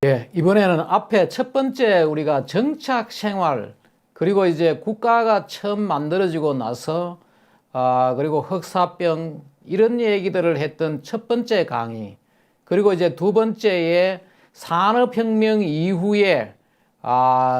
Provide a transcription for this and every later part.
예, 이번에는 앞에 첫 번째 우리가 정착 생활, 그리고 이제 국가가 처음 만들어지고 나서, 그리고 흑사병, 이런 얘기들을 했던 첫 번째 강의, 그리고 이제 두 번째에 산업혁명 이후에,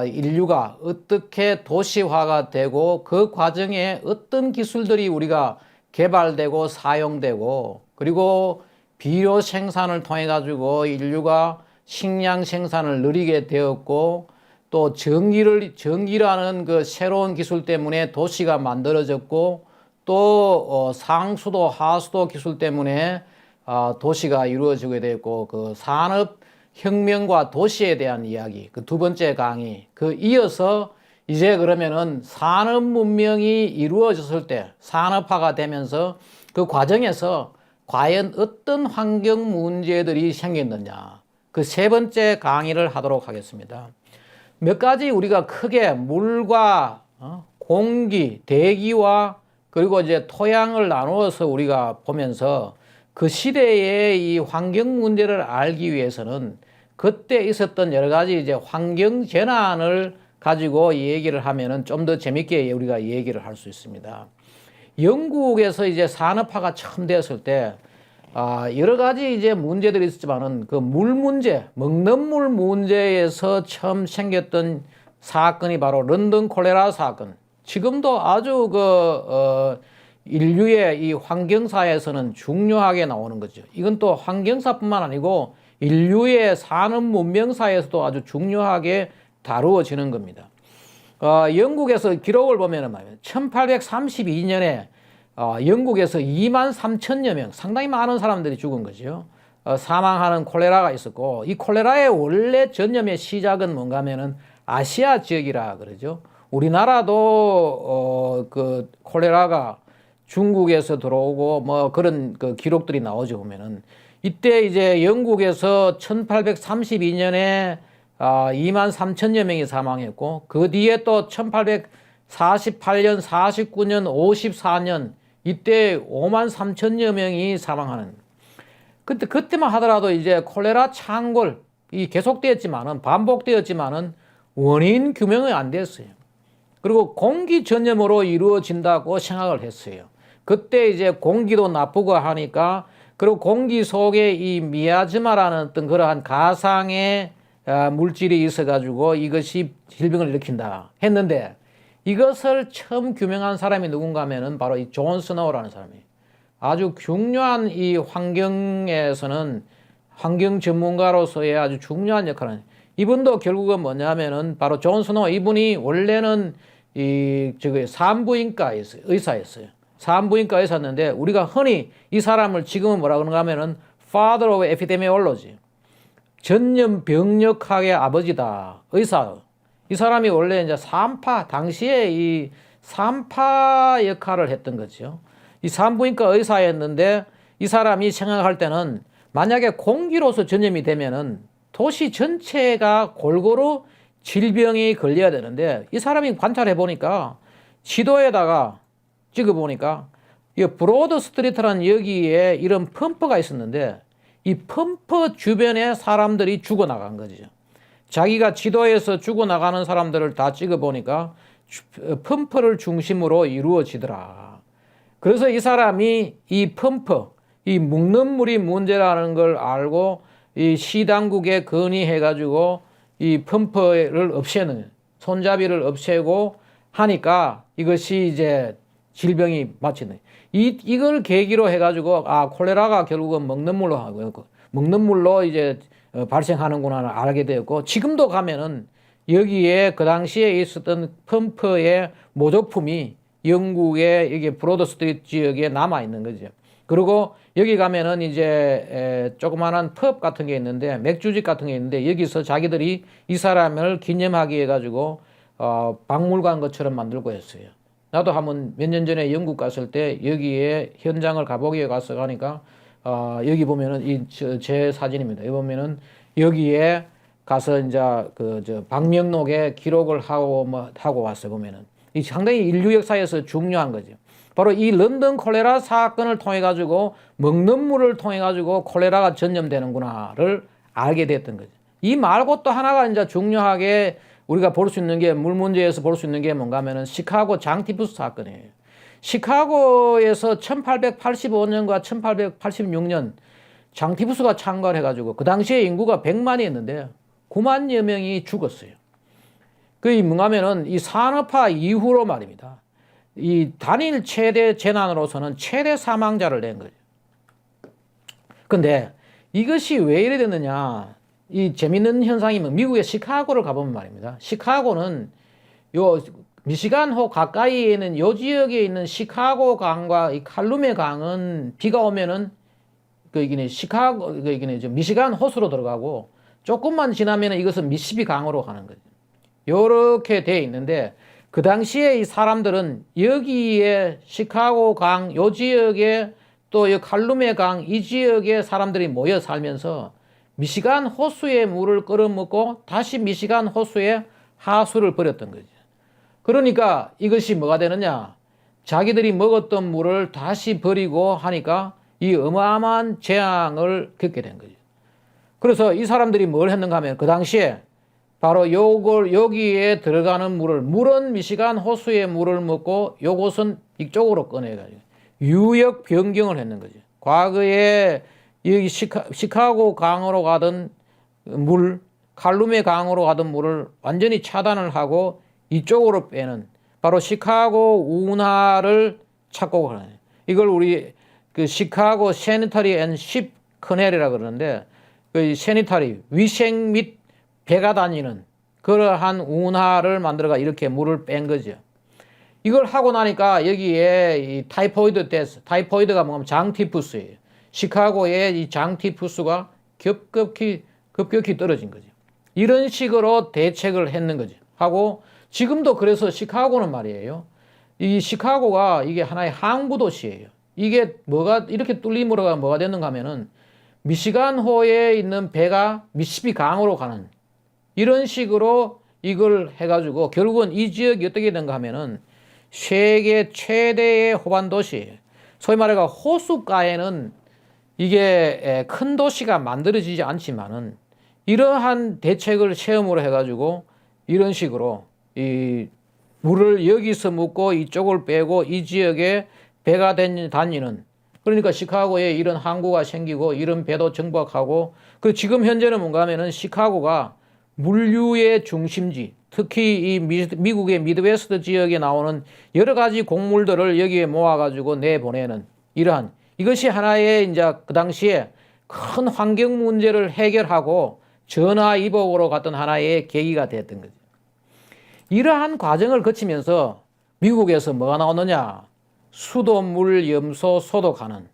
인류가 어떻게 도시화가 되고 그 과정에 어떤 기술들이 우리가 개발되고 사용되고, 그리고 비료 생산을 통해 가지고 인류가 식량 생산을 늘리게 되었고, 또 전기라는 그 새로운 기술 때문에 도시가 만들어졌고, 또 상수도 하수도 기술 때문에 도시가 이루어지게 되었고, 그 산업혁명과 도시에 대한 이야기, 그 두 번째 강의, 그 이어서 이제 그러면은 산업문명이 이루어졌을 때, 산업화가 되면서 그 과정에서 과연 어떤 환경 문제들이 생겼느냐, 그 세 번째 강의를 하도록 하겠습니다. 몇 가지 우리가 크게 물과 공기, 대기와 그리고 이제 토양을 나누어서 우리가 보면서 그 시대의 이 환경 문제를 알기 위해서는 그때 있었던 여러 가지 이제 환경 재난을 가지고 얘기를 하면은 좀 더 재밌게 우리가 얘기를 할 수 있습니다. 영국에서 이제 산업화가 처음 되었을 때 여러 가지 이제 문제들이 있었지만은 그 물 문제, 먹는 물 문제에서 처음 생겼던 사건이 바로 런던 콜레라 사건. 지금도 아주 인류의 이 환경사에서는 중요하게 나오는 거죠. 이건 또 환경사뿐만 아니고 인류의 산업 문명사에서도 아주 중요하게 다루어지는 겁니다. 영국에서 기록을 보면은 1832년에 영국에서 2만 3천여 명, 상당히 많은 사람들이 죽은 거죠. 사망하는 콜레라가 있었고, 이 콜레라의 원래 전염의 시작은 뭔가 하면은 아시아 지역이라 그러죠. 우리나라도 그 콜레라가 중국에서 들어오고 뭐 그런 그 기록들이 나오죠. 보면은 이때 이제 영국에서 1832년에 2만 3천여 명이 사망했고, 그 뒤에 또 1848년, 49년, 54년 이때 5만 3천여 명이 사망하는. 그때만 하더라도 이제 콜레라 창궐이 계속되었지만은, 반복되었지만은 원인 규명이 안 됐어요. 그리고 공기 전염으로 이루어진다고 생각을 했어요. 그때 이제 공기도 나쁘고 하니까, 그리고 공기 속에 이 미아즈마라는 어떤 그러한 가상의 물질이 있어가지고 이것이 질병을 일으킨다 했는데, 이것을 처음 규명한 사람이 누군가 하면은 바로 이 존 스노우라는 사람이에요. 아주 중요한 이 환경에서는 환경 전문가로서의 아주 중요한 역할을 해요. 이분도 결국은 뭐냐면은 바로 존 스노우, 이분이 원래는 산부인과 의사였어요. 산부인과 의사였는데, 우리가 흔히 이 사람을 지금은 뭐라 그러는가 하면은 Father of Epidemiology, 전염병력학의 아버지다, 의사. 이 사람이 원래 이제 당시에 이 산파 역할을 했던 거죠. 이 산부인과 의사였는데, 이 사람이 생각할 때는 만약에 공기로서 전염이 되면은 도시 전체가 골고루 질병이 걸려야 되는데, 이 사람이 관찰해 보니까 지도에다가 찍어 보니까 이 브로드 스트리트라는 여기에 이런 펌프가 있었는데, 이 펌프 주변에 사람들이 죽어나간 거죠. 자기가 지도에서 죽어나가는 사람들을 다 찍어보니까 펌프를 중심으로 이루어지더라. 그래서 이 사람이 이 펌프, 이 묵는 물이 문제라는 걸 알고 이 시당국에 건의해가지고 이 펌프를 없애는, 손잡이를 없애고 하니까 이것이 이제 질병이 마치는. 이걸 계기로 해가지고 콜레라가 결국은 먹는 물로 하고, 먹는 물로 이제 발생하는구나 알게 되었고, 지금도 가면은 여기에 그 당시에 있었던 펌프의 모조품이 영국의 여기 브로드 스트리트 지역에 남아 있는 거죠. 그리고 여기 가면은 이제 조그마한 펍 같은 게 있는데, 맥주집 같은 게 있는데, 여기서 자기들이 이 사람을 기념하기 해 가지고 박물관 것처럼 만들고 했어요. 나도 한번 몇 년 전에 영국 갔을 때 여기에 현장을 가보기에 가니까 여기 보면은 제 사진입니다. 여기 보면은 여기에 가서 이제 방명록에 기록을 하고 왔어요. 보면은 이 상당히 인류 역사에서 중요한 거죠. 바로 이 런던 콜레라 사건을 통해 가지고 먹는 물을 통해 가지고 콜레라가 전염되는구나를 알게 됐던 거죠. 이 말고 또 하나가 이제 중요하게 우리가 볼 수 있는 게, 물 문제에서 볼 수 있는 게 뭔가 하면은 시카고 장티푸스 사건이에요. 시카고에서 1885년과 1886년 장티푸스가 창궐해가지고 그 당시에 인구가 100만이었는데 9만여 명이 죽었어요. 그게 뭔가면은 이 산업화 이후로 말입니다. 이 단일 최대 재난으로서는 최대 사망자를 낸 거죠. 근데 이것이 왜 이래 됐느냐. 이 재밌는 현상이 미국의 시카고를 가보면 말입니다. 시카고는 요 미시간호 가까이에 있는 요 지역에 있는 시카고 강과 이 칼루메 강은 비가 오면은 미시간 호수로 들어가고 조금만 지나면 이것은 미시비 강으로 가는 거죠. 요렇게 돼 있는데 그 당시에 이 사람들은 여기에 시카고 강 요 지역에 또 이 칼루메 강 이 지역에 사람들이 모여 살면서 미시간 호수의 물을 끌어먹고 다시 미시간 호수에 하수를 버렸던 거죠. 그러니까 이것이 뭐가 되느냐. 자기들이 먹었던 물을 다시 버리고 하니까 이 어마어마한 재앙을 겪게 된 거죠. 그래서 이 사람들이 뭘 했는가 하면 그 당시에 바로 요걸 여기에 들어가는 물은 미시간 호수의 물을 먹고 요것은 이쪽으로 꺼내가지고 유역 변경을 했는 거죠. 과거에 여기 시카고 강으로 가던 물, 칼루메 강으로 가던 물을 완전히 차단을 하고 이쪽으로 빼는 바로 시카고 운하를 찾고 그러네. 이걸 우리 그 시카고 세니터리 앤 십 커넬이라 그러는데 그 세니터리 위생 및 배가 다니는 그러한 운하를 만들어가 이렇게 물을 뺀 거죠. 이걸 하고 나니까 여기에 이 타이포이드 데스, 타이포이드가 뭐냐면 장티푸스예요. 시카고의 이 장티푸스가 급격히 떨어진 거죠. 이런 식으로 대책을 했는 거죠. 하고 지금도 그래서 시카고는 말이에요. 이 시카고가 이게 하나의 항구 도시예요. 이게 뭐가 이렇게 뚫림으로가 뭐가 됐는가 하면은 미시간호에 있는 배가 미시피 강으로 가는 이런 식으로 이걸 해가지고 결국은 이 지역이 어떻게 된가 하면은 세계 최대의 호반 도시예요. 소위 말해가 호숫가에는 이게 큰 도시가 만들어지지 않지만은 이러한 대책을 체험으로 해가지고 이런 식으로 이 물을 여기서 묻고 이쪽을 빼고 이 지역에 배가 다니는 그러니까 시카고에 이런 항구가 생기고 이런 배도 정박하고 그 지금 현재는 뭔가 하면은 시카고가 물류의 중심지 특히 이 미국의 미드웨스트 지역에 나오는 여러 가지 곡물들을 여기에 모아가지고 내보내는 이러한 이것이 하나의 이제 그 당시에 큰 환경 문제를 해결하고 전화위복으로 갔던 하나의 계기가 됐던 거죠. 이러한 과정을 거치면서 미국에서 뭐가 나오느냐? 수돗물 염소 소독하는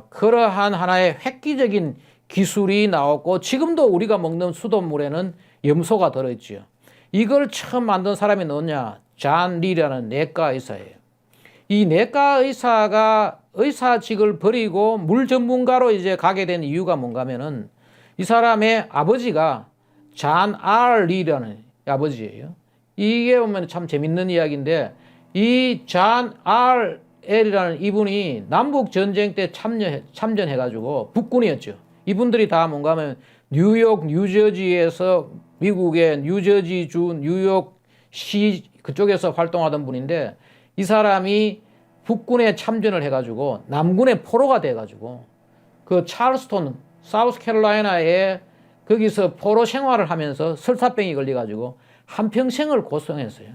그러한 하나의 획기적인 기술이 나왔고 지금도 우리가 먹는 수돗물에는 염소가 들어있죠. 이걸 처음 만든 사람이 누구냐? 잔 리라는 내과 의사예요. 이 내과 의사가 의사직을 버리고 물 전문가로 이제 가게 된 이유가 뭔가 하면은 이 사람의 아버지가 잔 R 리라는 아버지예요. 이게 보면 참 재밌는 이야기인데 이 잔 R L이라는 이분이 남북 전쟁 때 참전해가지고 북군이었죠. 이분들이 다 뭔가 하면 뉴욕, 뉴저지에서 미국의 뉴저지주, 뉴욕시 그쪽에서 활동하던 분인데 이 사람이 북군에 참전을 해가지고 남군의 포로가 돼가지고 그 찰스톤, 사우스캐롤라이나에 거기서 포로 생활을 하면서 설사병이 걸려가지고 한평생을 고생했어요.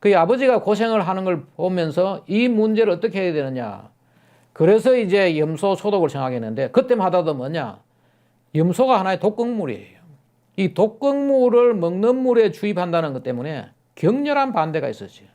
그 아버지가 고생을 하는 걸 보면서 이 문제를 어떻게 해야 되느냐. 그래서 이제 염소 소독을 생각했는데 그때마다 뭐냐. 염소가 하나의 독극물이에요. 이 독극물을 먹는 물에 주입한다는 것 때문에 격렬한 반대가 있었어요.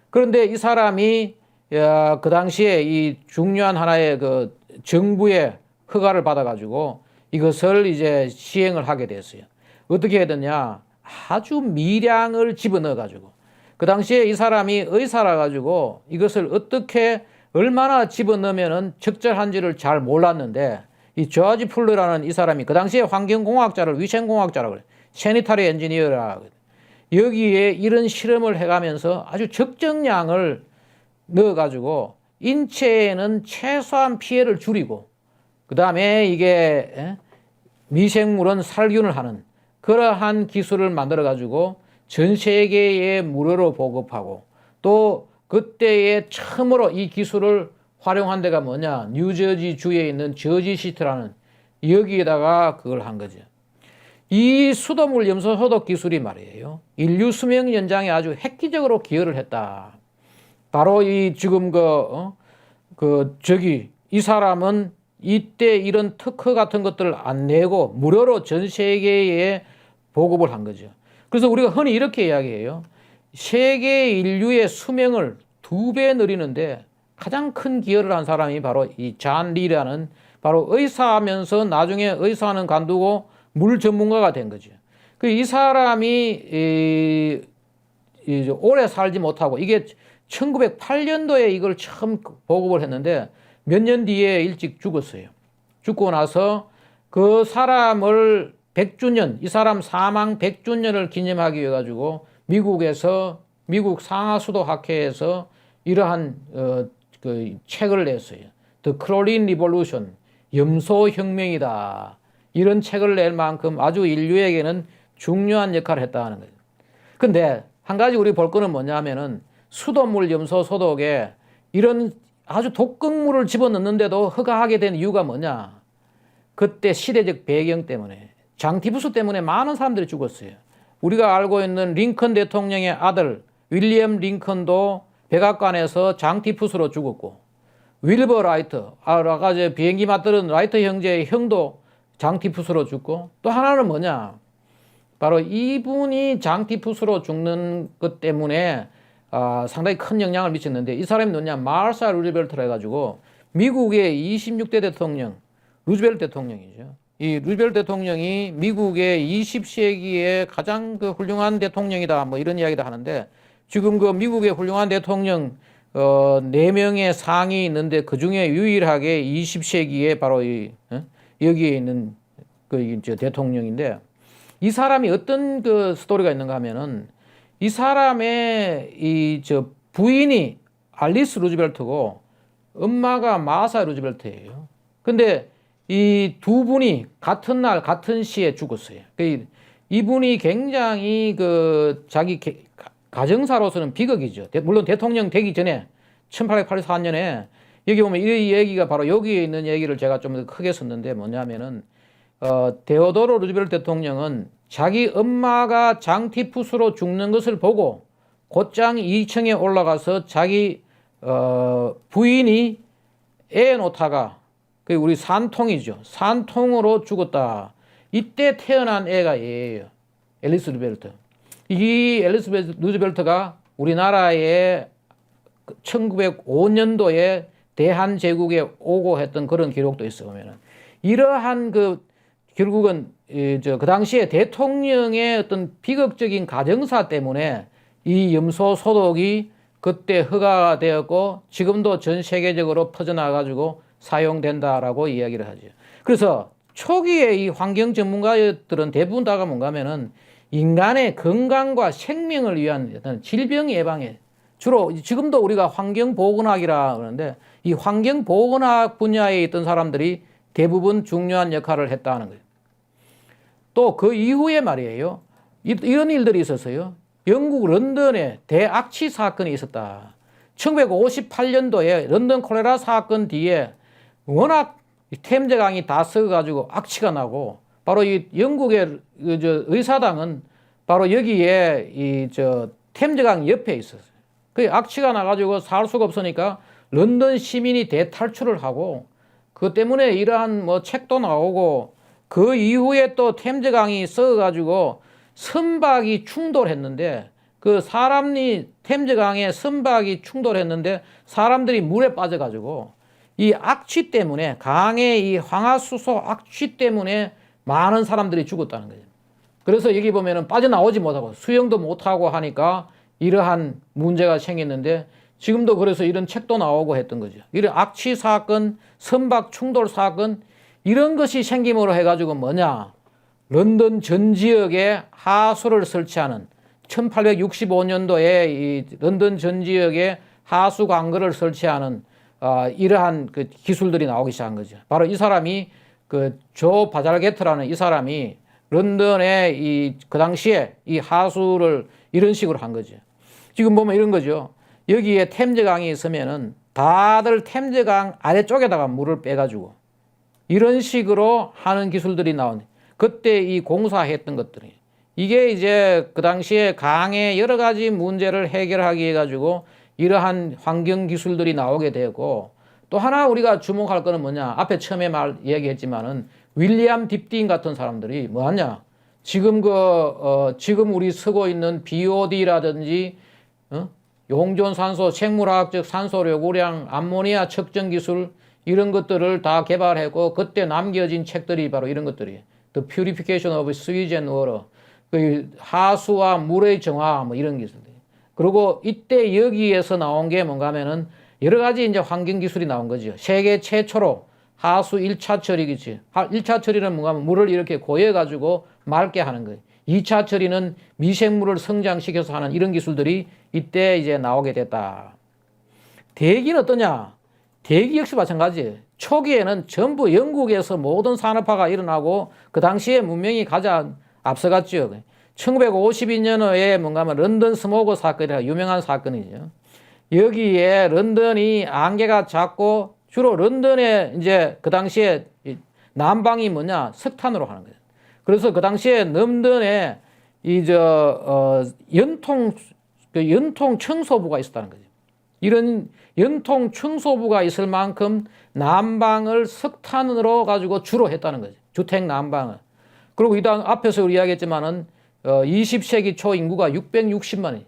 그런데 이 사람이 그 당시에 이 중요한 하나의 그 정부의 허가를 받아가지고 이것을 이제 시행을 하게 됐어요. 어떻게 해야 되냐. 아주 미량을 집어넣어가지고 그 당시에 이 사람이 의사라 가지고 이것을 어떻게 얼마나 집어넣으면 적절한지를 잘 몰랐는데 이 조지 풀러라는 이 사람이 그 당시에 환경공학자를 위생공학자라고 그래요. 세니타리 엔지니어라. 여기에 이런 실험을 해가면서 아주 적정량을 넣어가지고 인체에는 최소한 피해를 줄이고 그 다음에 이게 미생물은 살균을 하는 그러한 기술을 만들어 가지고 전 세계에 무료로 보급하고 또 그때에 처음으로 이 기술을 활용한 데가 뭐냐? 뉴저지 주에 있는 저지시티라는 여기에다가 그걸 한 거죠. 이 수돗물 염소 소독 기술이 말이에요. 인류 수명 연장에 아주 획기적으로 기여를 했다. 바로 이 지금 이 사람은 이때 이런 특허 같은 것들을 안 내고 무료로 전 세계에 보급을 한 거죠. 그래서 우리가 흔히 이렇게 이야기해요. 세계 인류의 수명을 2배 늘리는데 가장 큰 기여를 한 사람이 바로 이 잔 리라는 바로 의사하면서 나중에 의사는 관두고 물 전문가가 된 거죠. 이 사람이 오래 살지 못하고 이게 1908년도에 이걸 처음 보급을 했는데 몇 년 뒤에 일찍 죽었어요. 죽고 나서 그 사람을 100주년, 이 사람 사망 100주년을 기념하기 위해 가지고 미국 상하수도학회에서 이러한 그 책을 냈어요. The Chlorine Revolution, 염소혁명이다. 이런 책을 낼 만큼 아주 인류에게는 중요한 역할을 했다는 거예요. 근데 한 가지 우리 볼 거는 뭐냐면은 수돗물 염소 소독에 이런 아주 독극물을 집어넣는데도 허가하게 된 이유가 뭐냐? 그때 시대적 배경 때문에 장티푸스 때문에 많은 사람들이 죽었어요. 우리가 알고 있는 링컨 대통령의 아들 윌리엄 링컨도 백악관에서 장티푸스로 죽었고 윌버 라이트, 아까 비행기 맞들은 라이트 형제의 형도 장티푸스로 죽고 또 하나는 뭐냐? 바로 이분이 장티푸스로 죽는 것 때문에 상당히 큰 영향을 미쳤는데 이 사람이 누구냐? 마르사 루즈벨트라 해가지고 미국의 26대 대통령, 루즈벨트 대통령이죠. 이 루즈벨트 대통령이 미국의 20세기의 가장 훌륭한 대통령이다. 뭐 이런 이야기도 하는데 지금 미국의 훌륭한 대통령 4명의 상이 있는데 그 중에 유일하게 20세기에 바로 여기에 있는 대통령인데 이 사람이 어떤 스토리가 있는가 하면은 이 사람의 부인이 알리스 루즈벨트고 엄마가 마사 루즈벨트예요. 근데 이 두 분이 같은 날 같은 시에 죽었어요. 이분이 굉장히 자기 가정사로서는 비극이죠. 물론 대통령 되기 전에 1884년에 여기 보면 이 얘기가 바로 여기에 있는 얘기를 제가 좀 더 크게 썼는데 뭐냐면은 데오도로 루즈벨트 대통령은 자기 엄마가 장티푸스로 죽는 것을 보고 곧장 2층에 올라가서 자기 부인이 애 놓다가 우리 산통이죠. 산통으로 죽었다. 이때 태어난 애가 얘예요. 앨리스 루즈벨트. 이 앨리스 루즈벨트가 우리나라에 1905년도에 대한제국에 오고 했던 그런 기록도 있어 보면은 이러한 결국은 그 당시에 대통령의 어떤 비극적인 가정사 때문에 이 염소 소독이 그때 허가가 되었고 지금도 전 세계적으로 퍼져나가지고 사용된다라고 이야기를 하죠. 그래서 초기에 이 환경 전문가들은 대부분 다가 뭔가 하면은 인간의 건강과 생명을 위한 어떤 질병 예방에 주로 지금도 우리가 환경보건학이라 그러는데 이 환경보건학 분야에 있던 사람들이 대부분 중요한 역할을 했다는 거예요. 또 그 이후에 말이에요. 이런 일들이 있었어요. 영국 런던에 대악취 사건이 있었다. 1958년도에 런던 콜레라 사건 뒤에 워낙 템즈강이 다 썩어가지고 악취가 나고 바로 이 영국의 의사당은 바로 여기에 템즈강 옆에 있었어요. 그 악취가 나가지고 살 수가 없으니까 런던 시민이 대탈출을 하고 그 때문에 이러한 책도 나오고 그 이후에 또 템즈강이 썩어가지고 선박이 충돌했는데 템즈강에 선박이 충돌했는데 사람들이 물에 빠져가지고 이 악취 때문에 강의 이 황화수소 악취 때문에 많은 사람들이 죽었다는 거죠. 그래서 여기 보면은 빠져나오지 못하고 수영도 못하고 하니까 이러한 문제가 생겼는데 지금도 그래서 이런 책도 나오고 했던 거죠. 이런 악취 사건, 선박 충돌 사건 이런 것이 생김으로 해가지고 뭐냐? 런던 전 지역에 하수를 설치하는 1865년도에 이 런던 전 지역에 하수 관거를 설치하는 이러한 기술들이 나오기 시작한 거죠. 바로 이 사람이 조 바잘게트라는 이 사람이 런던의 그 당시에 이 하수를 이런 식으로 한 거죠. 지금 보면 이런 거죠. 여기에 템즈강이 있으면은 다들 템즈강 아래쪽에다가 물을 빼가지고 이런 식으로 하는 기술들이 나오네. 그때 이 공사했던 것들이. 이게 이제 그 당시에 강의 여러 가지 문제를 해결하기 위해 가지고 이러한 환경 기술들이 나오게 되고, 또 하나 우리가 주목할 거는 뭐냐. 앞에 처음에 얘기했지만은 윌리엄 딥딘 같은 사람들이 뭐하냐. 지금 지금 우리 쓰고 있는 BOD라든지, 용존산소, 생물화학적 산소 요구량, 암모니아 측정 기술 이런 것들을 다 개발했고, 그때 남겨진 책들이 바로 이런 것들이에요. The Purification of Sewage and Water. 그 하수와 물의 정화 뭐 이런 기술들. 그리고 이때 여기에서 나온 게 뭔가 하면은 여러 가지 이제 환경 기술이 나온 거죠. 세계 최초로 하수 1차 처리기지. 1차 처리는 뭔가 하면 물을 이렇게 고여 가지고 맑게 하는 거예요. 2차 처리는 미생물을 성장시켜서 하는 이런 기술들이 이때 이제 나오게 됐다. 대기는 어떠냐? 대기 역시 마찬가지예요. 초기에는 전부 영국에서 모든 산업화가 일어나고 그 당시에 문명이 가장 앞서갔죠. 1952년에 뭔가 하면 런던 스모그 사건이라 유명한 사건이죠. 여기에 런던이 안개가 작고 주로 런던에 이제 그 당시에 난방이 뭐냐? 석탄으로 하는 거예요. 그래서 그 당시에 런던에 연통 청소부가 있었다는 거죠. 이런 연통 청소부가 있을 만큼 난방을 석탄으로 가지고 주로 했다는 거죠. 주택 난방을. 그리고 이당 앞에서 우리 이야기했지만은 20세기 초 인구가 660만이.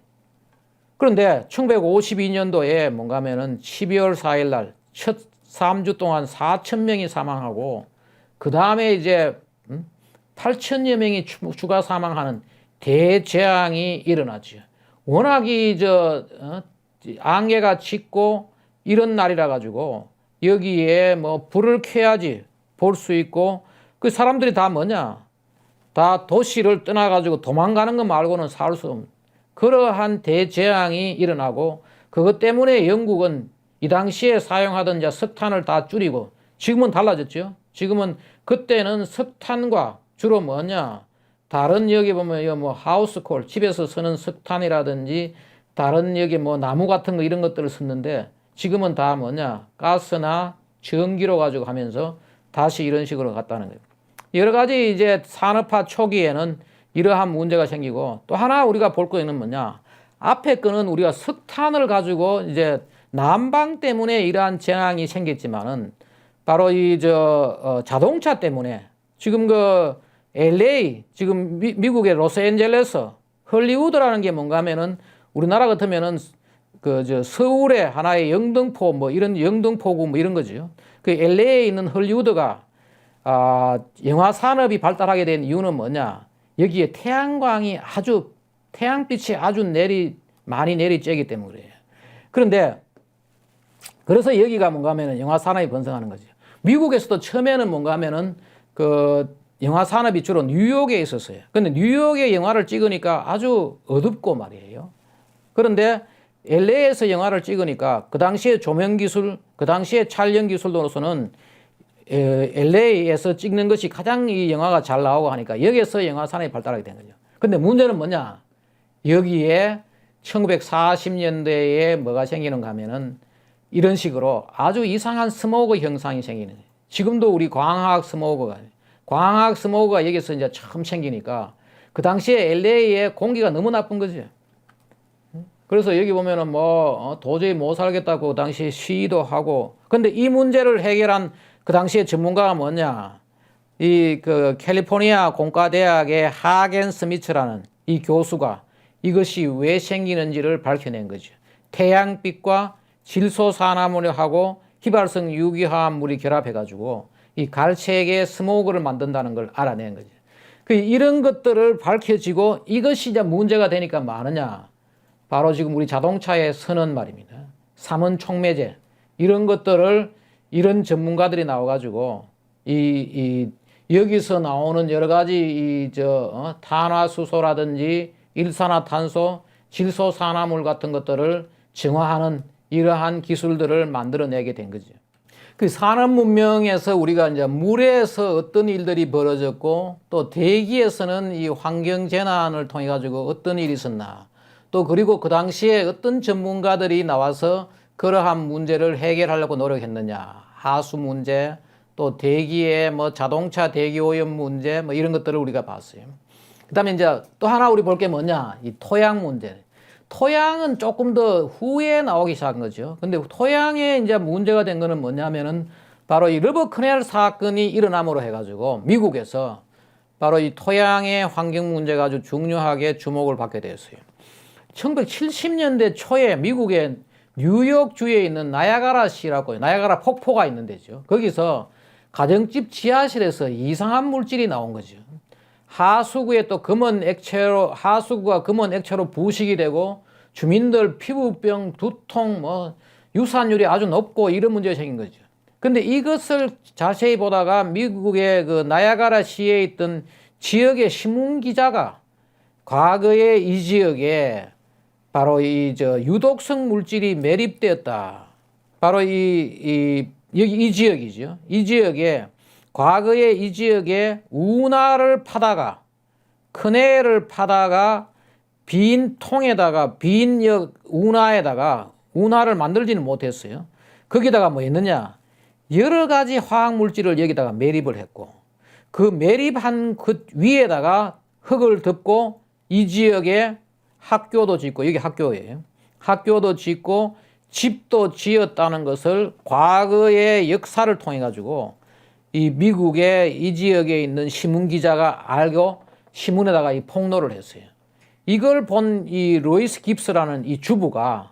그런데 1952년도에 뭔가 하면은 12월 4일 날 첫 3주 동안 4,000명이 사망하고, 그 다음에 이제 8,000여 명이 추가 사망하는 대재앙이 일어났죠. 워낙이 안개가 짙고 이런 날이라 가지고 여기에 뭐 불을 켜야지 볼 수 있고, 그 사람들이 다 뭐냐? 다 도시를 떠나가지고 도망가는 것 말고는 살 수 없는 그러한 대재앙이 일어나고, 그것 때문에 영국은 이 당시에 사용하던 석탄을 다 줄이고, 지금은 달라졌죠. 지금은 그때는 석탄과 주로 뭐냐, 다른 여기 보면 뭐 하우스콜, 집에서 쓰는 석탄이라든지 다른 여기 뭐 나무 같은 거 이런 것들을 썼는데, 지금은 다 뭐냐, 가스나 전기로 가지고 하면서 다시 이런 식으로 갔다는 거예요. 여러 가지 이제 산업화 초기에는 이러한 문제가 생기고, 또 하나 우리가 볼 거는 뭐냐, 앞에 거는 우리가 석탄을 가지고 이제 난방 때문에 이러한 재앙이 생겼지만은 바로 자동차 때문에 지금 LA, 지금 미국의 로스앤젤레스, 헐리우드라는 게 뭔가 하면은 우리나라 같으면은 서울의 하나의 영등포 뭐 이런 영등포구 뭐 이런 거죠. 그 LA에 있는 헐리우드가 영화 산업이 발달하게 된 이유는 뭐냐? 여기에 태양빛이 아주 많이 내리쬐기 때문에 그래요. 그런데 그래서 여기가 뭔가 하면은 영화 산업이 번성하는 거죠. 미국에서도 처음에는 뭔가 하면은 영화 산업이 주로 뉴욕에 있었어요. 근데 뉴욕에 영화를 찍으니까 아주 어둡고 말이에요. 그런데 LA에서 영화를 찍으니까 그 당시에 조명 기술, 그 당시에 촬영 기술로서는 LA에서 찍는 것이 가장 이 영화가 잘 나오고 하니까 여기에서 영화 산업이 발달하게 된 거죠. 근데 문제는 뭐냐? 여기에 1940년대에 뭐가 생기는가 하면은 이런 식으로 아주 이상한 스모그 형상이 생기는 거예요. 지금도 우리 광학 스모그가 여기서 이제 처음 생기니까 그 당시에 LA의 공기가 너무 나쁜 거죠. 그래서 여기 보면은 도저히 못 살겠다고 그 당시에 시위도 하고, 근데 이 문제를 해결한 그 당시에 전문가가 뭐냐? 캘리포니아 공과대학의 하겐 스미츠라는 이 교수가 이것이 왜 생기는지를 밝혀낸 거죠. 태양빛과 질소산화물하고 휘발성 유기화합물이 결합해가지고 이 갈색의 스모그를 만든다는 걸 알아낸 거죠. 이런 것들을 밝혀지고 이것이 이제 문제가 되니까 뭐하느냐? 바로 지금 우리 자동차에 쓰는 말입니다. 삼원 촉매제 이런 것들을 이런 전문가들이 나와가지고 여기서 나오는 여러 가지 탄화수소라든지 일산화탄소, 질소산화물 같은 것들을 정화하는 이러한 기술들을 만들어내게 된 거죠. 그 산업 문명에서 우리가 이제 물에서 어떤 일들이 벌어졌고 또 대기에서는 이 환경 재난을 통해 가지고 어떤 일이 있었나 또 그리고 그 당시에 어떤 전문가들이 나와서 그러한 문제를 해결하려고 노력했느냐 하수 문제 또 대기의 뭐 자동차 대기 오염 문제 뭐 이런 것들을 우리가 봤어요. 그다음에 이제 또 하나 우리 볼 게 뭐냐 이 토양 문제. 토양은 조금 더 후에 나오기 시작한 거죠. 근데 토양에 이제 문제가 된 거는 뭐냐면은 바로 이 러버 크넬 사건이 일어남으로 해가지고 미국에서 바로 이 토양의 환경 문제가 아주 중요하게 주목을 받게 되었어요. 1970년대 초에 미국의 뉴욕주에 있는 나야가라시라고 나야가라 폭포가 있는 데죠. 거기서 가정집 지하실에서 이상한 물질이 나온 거죠. 하수구에 또 하수구가 금은 액체로 부식이 되고 주민들 피부병, 두통, 뭐 유산율이 아주 높고 이런 문제가 생긴 거죠. 근데 이것을 자세히 보다가 미국의 그 나야가라 시에 있던 지역의 신문 기자가 과거에 이 지역에 바로 유독성 물질이 매립되었다. 바로 여기 이 지역이죠. 이 지역에 과거에 이 지역에 운하를 파다가 크넬을 파다가 빈 통에다가 운하에다가 운하를 만들지는 못했어요. 거기다가 뭐 했느냐 여러 가지 화학 물질을 여기다가 매립을 했고 그 매립한 그 위에다가 흙을 덮고 이 지역에 학교도 짓고 여기 학교예요. 학교도 짓고 집도 지었다는 것을 과거의 역사를 통해 가지고 이 미국의 이 지역에 있는 신문 기자가 알고 신문에다가 이 폭로를 했어요. 이걸 본 이 로이스 깁스라는 이 주부가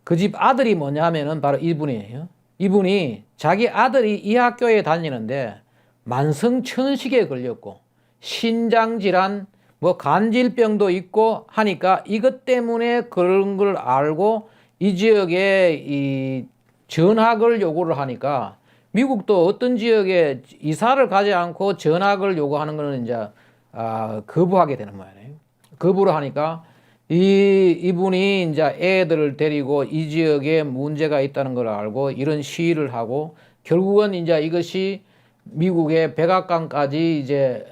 그 집 아들이 뭐냐면은 바로 이분이에요. 이분이 자기 아들이 이 학교에 다니는데 만성천식에 걸렸고 신장질환 뭐 간질병도 있고 하니까 이것 때문에 그런 걸 알고 이 지역에 이 전학을 요구를 하니까 미국도 어떤 지역에 이사를 가지 않고 전학을 요구하는 거는 이제 거부하게 되는 모양이에요. 거부를 하니까 이분이 이제 애들을 데리고 이 지역에 문제가 있다는 걸 알고 이런 시위를 하고 결국은 이제 이것이 미국의 백악관까지 이제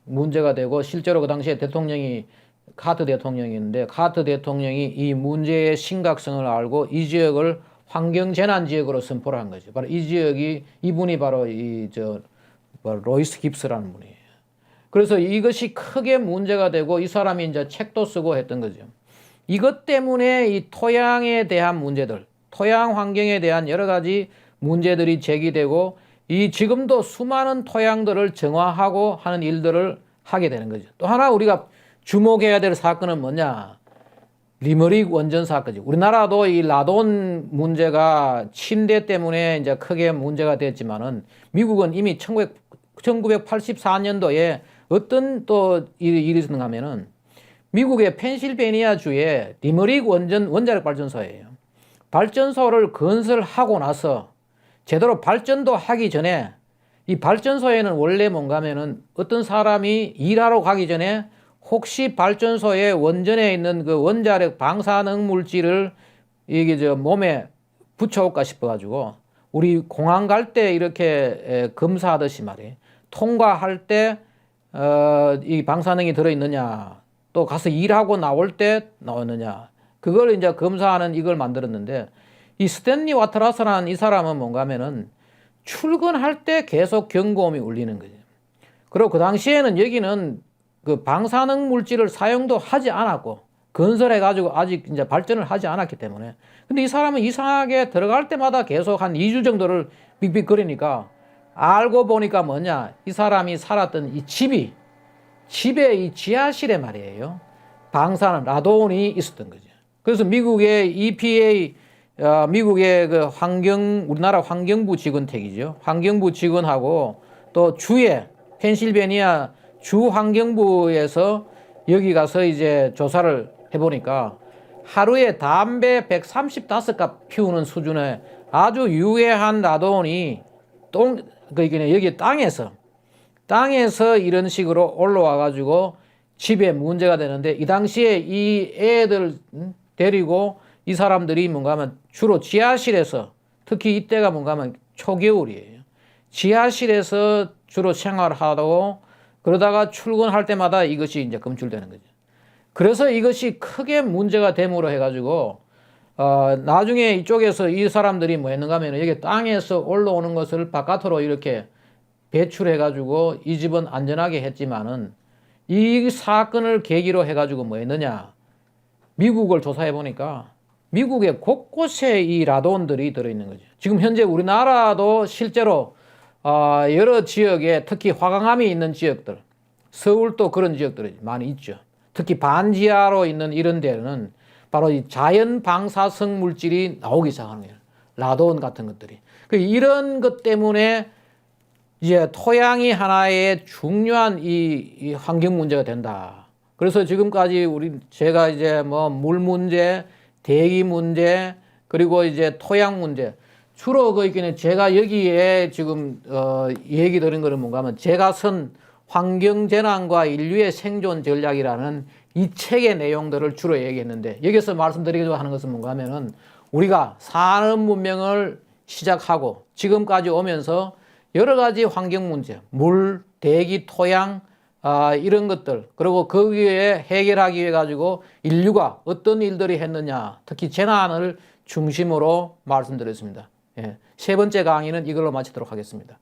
문제가 되고 실제로 그 당시에 대통령이 카터 대통령이었는데 카터 대통령이 이 문제의 심각성을 알고 이 지역을 환경재난 지역으로 선포를 한 거죠. 바로 이 지역이 이분이 바로 로이스 깁스라는 분이에요. 그래서 이것이 크게 문제가 되고 이 사람이 이제 책도 쓰고 했던 거죠. 이것 때문에 이 토양에 대한 문제들, 토양 환경에 대한 여러 가지 문제들이 제기되고 이 지금도 수많은 토양들을 정화하고 하는 일들을 하게 되는 거죠. 또 하나 우리가 주목해야 될 사건은 뭐냐? 리머릭 원전 사건이죠. 우리나라도 이 라돈 문제가 침대 때문에 이제 크게 문제가 됐지만은 미국은 이미 1984년도에 어떤 또 일이 있었는가 하면은 미국의 펜실베니아주에 리머릭 원자력 발전소예요. 발전소를 건설하고 나서 제대로 발전도 하기 전에 이 발전소에는 원래 뭔가 하면은 어떤 사람이 일하러 가기 전에 혹시 발전소에 원전에 있는 그 원자력 방사능 물질을 이게 몸에 붙여올까 싶어가지고 우리 공항 갈 때 이렇게 검사하듯이 말이에요. 통과할 때 이 방사능이 들어있느냐 또 가서 일하고 나올 때 나왔느냐 그걸 이제 검사하는 이걸 만들었는데 이 스탠리 와트라스라는 이 사람은 뭔가 하면은 출근할 때 계속 경고음이 울리는 거죠. 그리고 그 당시에는 여기는 그 방사능 물질을 사용도 하지 않았고 건설해가지고 아직 이제 발전을 하지 않았기 때문에 근데 이 사람은 이상하게 들어갈 때마다 계속 한 2주 정도를 삑삑거리니까 알고 보니까 뭐냐 이 사람이 살았던 이 집에 이 지하실에 말이에요 방사능 라돈이 있었던 거죠. 그래서 미국의 EPA 미국의 그 우리나라 환경부 직원택이죠. 환경부 직원하고 또 주에 펜실베니아 주 환경부에서 여기 가서 이제 조사를 해보니까 하루에 담배 135갑 피우는 수준의 아주 유해한 라돈이 여기 땅에서 이런 식으로 올라와 가지고 집에 문제가 되는데 이 당시에 이 애들 데리고 이 사람들이 뭔가 하면 주로 지하실에서 특히 이때가 뭔가 하면 초겨울이에요. 지하실에서 주로 생활하고 그러다가 출근할 때마다 이것이 이제 검출되는 거죠. 그래서 이것이 크게 문제가 됨으로 해가지고 나중에 이쪽에서 이 사람들이 뭐 했는가 하면 여기 땅에서 올라오는 것을 바깥으로 이렇게 배출해가지고 이 집은 안전하게 했지만은 이 사건을 계기로 해가지고 뭐 했느냐. 미국을 조사해 보니까 미국의 곳곳에 이 라돈들이 들어있는 거죠. 지금 현재 우리나라도 실제로 여러 지역에 특히 화강암이 있는 지역들, 서울도 그런 지역들이 많이 있죠. 특히 반지하로 있는 이런 데는 바로 이 자연 방사성 물질이 나오기 시작하는 거예요. 라돈 같은 것들이. 이런 것 때문에 이제 토양이 하나의 중요한 이 환경 문제가 된다. 그래서 지금까지 제가 이제 뭐 물 문제, 대기 문제, 그리고 이제 토양 문제, 주로 그러니까 제가 여기에 지금 얘기 드린 거는 뭔가 하면 제가 쓴 환경재난과 인류의 생존 전략이라는 이 책의 내용들을 주로 얘기했는데, 여기서 말씀드리려고 하는 것은 뭔가 하면은 우리가 산업 문명을 시작하고 지금까지 오면서 여러 가지 환경 문제, 물, 대기, 토양, 이런 것들, 그리고 거기에 해결하기 위해 가지고 인류가 어떤 일들이 했느냐, 특히 재난을 중심으로 말씀드렸습니다. 예. 세 번째 강의는 이걸로 마치도록 하겠습니다.